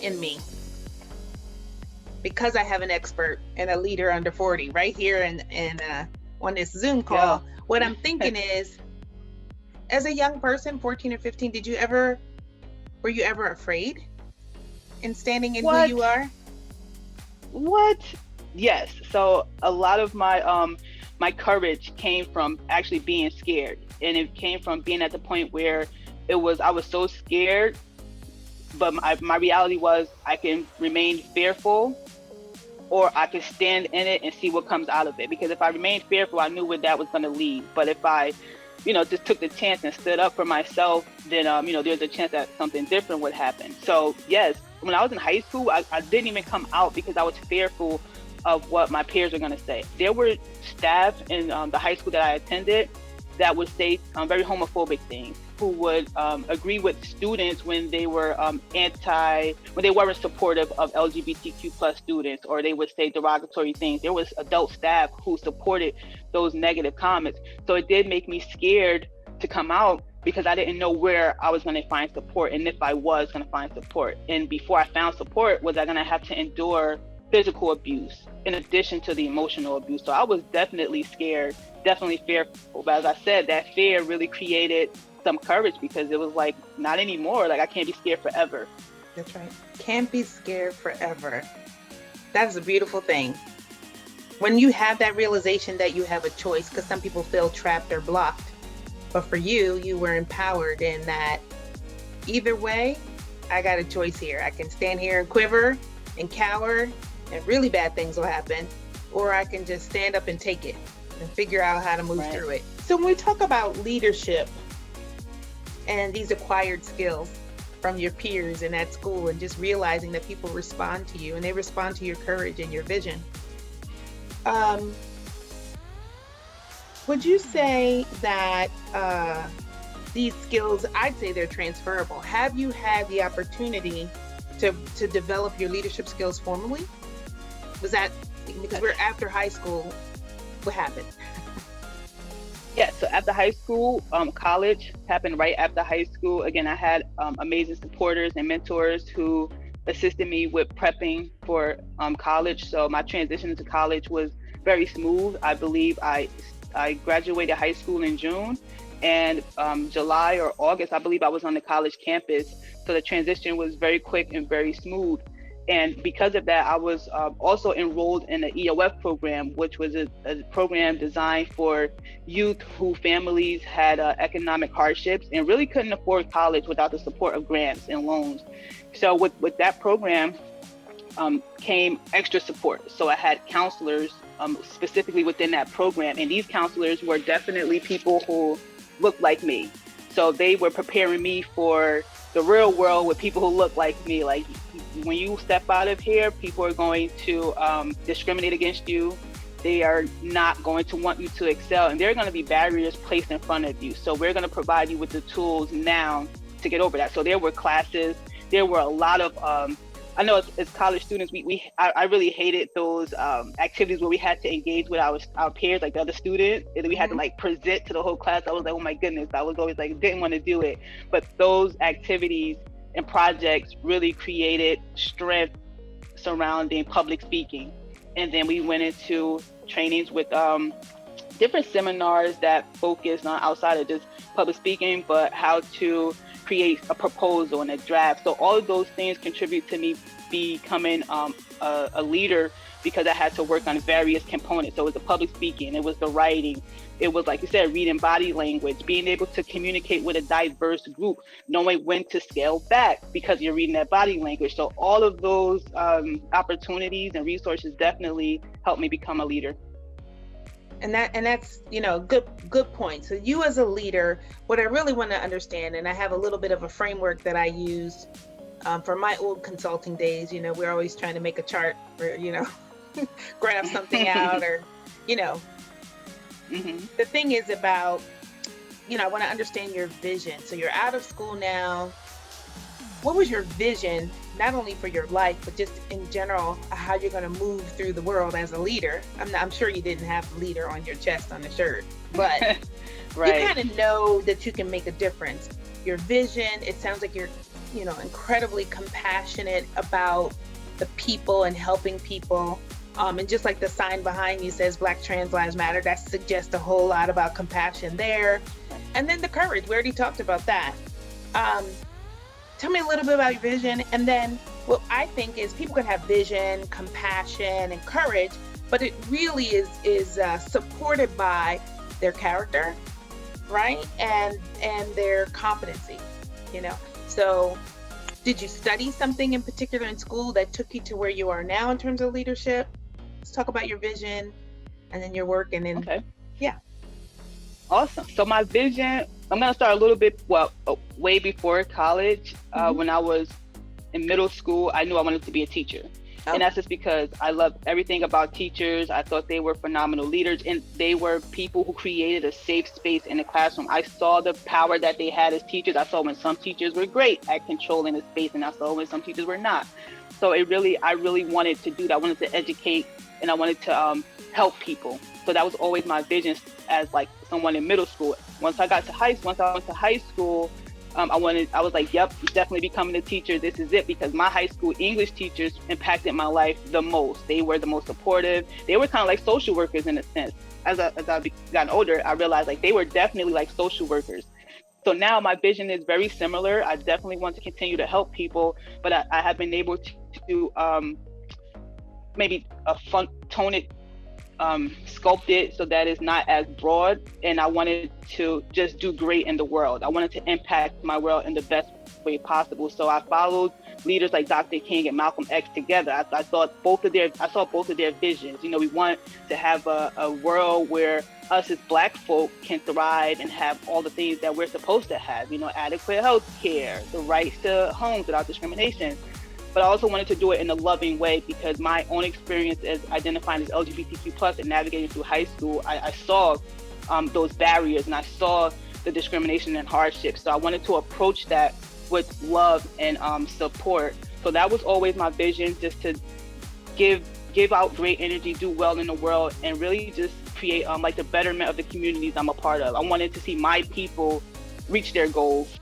in me, because I have an expert and a leader under 40 right here and on this Zoom call, what I'm thinking is, as a young person, 14 or 15, were you ever afraid in standing in who What? you are? What? Yes. So a lot of my courage came from actually being scared, and it came from being at the point where I was so scared, but my reality was I can remain fearful, or I can stand in it and see what comes out of it. Because if I remained fearful, I knew where that was going to lead. But if I, just took the chance and stood up for myself, then, there's a chance that something different would happen. So yes, when I was in high school, I didn't even come out because I was fearful of what my peers were going to say. There were staff in the high school that I attended that would say very homophobic things, who would agree with students when they were when they weren't supportive of LGBTQ plus students, or they would say derogatory things. There was adult staff who supported those negative comments. So it did make me scared to come out, because I didn't know where I was going to find support, and if I was going to find support. And before I found support, was I going to have to endure physical abuse in addition to the emotional abuse? So I was definitely scared, definitely fearful. But as I said, that fear really created some courage, because it was like, not anymore. Like, I can't be scared forever. That's right. Can't be scared forever. That is a beautiful thing. When you have that realization that you have a choice, because some people feel trapped or blocked, but for you, you were empowered in that either way, I got a choice here. I can stand here and quiver and cower, and really bad things will happen, or I can just stand up and take it and figure out how to move through it. So when we talk about leadership and these acquired skills from your peers and at school, and just realizing that people respond to you and they respond to your courage and your vision, would you say that these skills, I'd say they're transferable? Have you had the opportunity to develop your leadership skills formally? Was that, because we're after high school, what happened? Yeah, so after high school, college happened right after high school. Again, I had amazing supporters and mentors who assisted me with prepping for college. So my transition into college was very smooth. I believe I graduated high school in June, and July or August, I believe I was on the college campus. So the transition was very quick and very smooth. And because of that, I was also enrolled in the EOF program, which was a program designed for youth who families had economic hardships and really couldn't afford college without the support of grants and loans. So with that program came extra support. So I had counselors specifically within that program, and these counselors were definitely people who looked like me. So they were preparing me for the real world with people who look like me. Like, when you step out of here, people are going to discriminate against you. They are not going to want you to excel, and there are going to be barriers placed in front of you. So we're going to provide you with the tools now to get over that. So there were classes, there were a lot of, I know as college students, I really hated those activities where we had to engage with our peers, like the other students, and we had to like present to the whole class. I was like, oh my goodness, I was always like, didn't want to do it. But those activities and projects really created strength surrounding public speaking. And then we went into trainings with different seminars that focused on, outside of just public speaking, but how to create a proposal and a draft. So all of those things contribute to me becoming a leader, because I had to work on various components. So it was the public speaking, it was the writing, it was, like you said, reading body language, being able to communicate with a diverse group, knowing when to scale back because you're reading that body language. So all of those opportunities and resources definitely helped me become a leader. And that's, good point. So you as a leader, what I really want to understand, and I have a little bit of a framework that I used for my old consulting days. We're always trying to make a chart or, graph something out, or, Mm-hmm. The thing is about, I want to understand your vision. So you're out of school now. What was your vision, not only for your life, but just in general, how you're going to move through the world as a leader? I'm sure you didn't have leader on your chest on the shirt, but right. You kind of know that you can make a difference. Your vision, it sounds like you're incredibly compassionate about the people and helping people. And just like the sign behind you says Black Trans Lives Matter, that suggests a whole lot about compassion there. And then the courage, we already talked about that. Tell me a little bit about your vision. And then what I think is people can have vision, compassion, and courage, but it really is supported by their character, right? And their competency, So did you study something in particular in school that took you to where you are now in terms of leadership? Let's talk about your vision and then your work, and then, okay. Yeah. Awesome. So my vision, I'm going to start a little bit, way before college. When I was in middle school, I knew I wanted to be a teacher. Oh. And that's just because I love everything about teachers. I thought they were phenomenal leaders, and they were people who created a safe space in the classroom. I saw the power that they had as teachers. I saw when some teachers were great at controlling the space, and I saw when some teachers were not. So I really wanted to do that. I wanted to educate, and I wanted to help people. So that was always my vision as like someone in middle school. Once I went to high school, I was like, yep, definitely becoming a teacher. This is it, because my high school English teachers impacted my life the most. They were the most supportive. They were kind of like social workers in a sense. As I gotten older, I realized like they were definitely like social workers. So now my vision is very similar. I definitely want to continue to help people, but I have been able to maybe tone it, sculpt it so that it's not as broad. And I wanted to just do great in the world. I wanted to impact my world in the best way possible. So I followed leaders like Dr. King and Malcolm X together. I saw both of their visions. We want to have a world where us as Black folk can thrive and have all the things that we're supposed to have, adequate health care, the rights to homes without discrimination. But I also wanted to do it in a loving way, because my own experience as identifying as LGBTQ+ and navigating through high school, I saw those barriers, and I saw the discrimination and hardship. So I wanted to approach that with love and support. So that was always my vision, just to give out great energy, do well in the world, and really just create like the betterment of the communities I'm a part of. I wanted to see my people reach their goals.